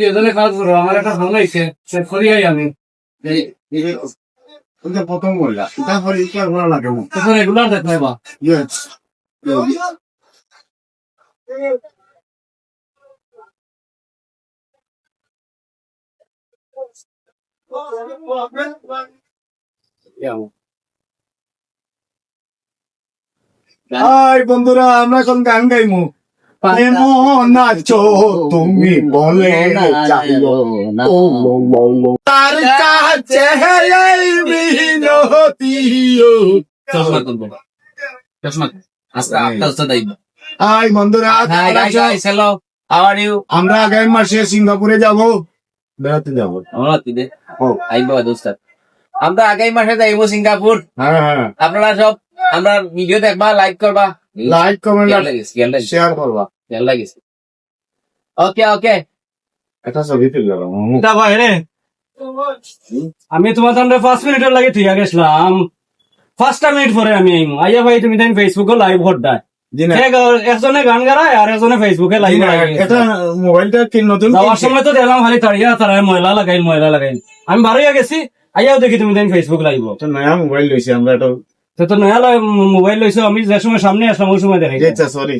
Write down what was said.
এজনে কাজ করো, আমার একটা ফোন আইছে, সে করিয়াই আমি প্রথম বললা তারপরে ভালো লাগে তখন রেগুলার দেখ পাইবা। হাই বন্ধুরা, আমরা এখন গান গাইমু। এমন নাচো তুমি বলে যাইও না, তার কাছে এই বিনতিও। চশমা তুলবো, চশমা আস্তে আস্তে দাইব। হাই বন্ধুরা, Hi guys, hello, how are you? আমরা আগামী মাসে সিঙ্গাপুরে যাব, বেড়াতে যাব। আমরা তিনে আইবা দোস্ত, আমরা আগামী মাসে যাইবো সিঙ্গাপুর। হ্যাঁ হ্যাঁ, আপনারা সব আমরা ভিডিও দেখবা, লাইক করবা, লাইক কমেন্ট শেয়ার শেয়ার করবা। লাগিছে। ওকে ওকে, একটা ছবি তুলে তা ভাই রে, আমি তোমার সামনে 5 মিনিটের লাগে ঠিক গেছিলাম। 5টা মিনিট পরে আমি আইমু। আইয়া ভাই তুমি তাই ফেসবুকে লাইভ ভরদায়, একজনে গান গাড়ায় আর একজনে ফেসবুকে লাইভ। এটা মোবাইলটা কি নতুন যাওয়ার সময় তো দেখলাম খালি তারা ময়লা লাগাইল। আমি বারোইয়া গেছি, আইয়াও দেখি তুমি তাই ফেসবুক লাইভ। নয়া মোবাইল লইছি আমরা, এটা তো নয়া মোবাইল লইছো, আমি যে সময় সামনে আসলাম ওই সময় দেখি। সরি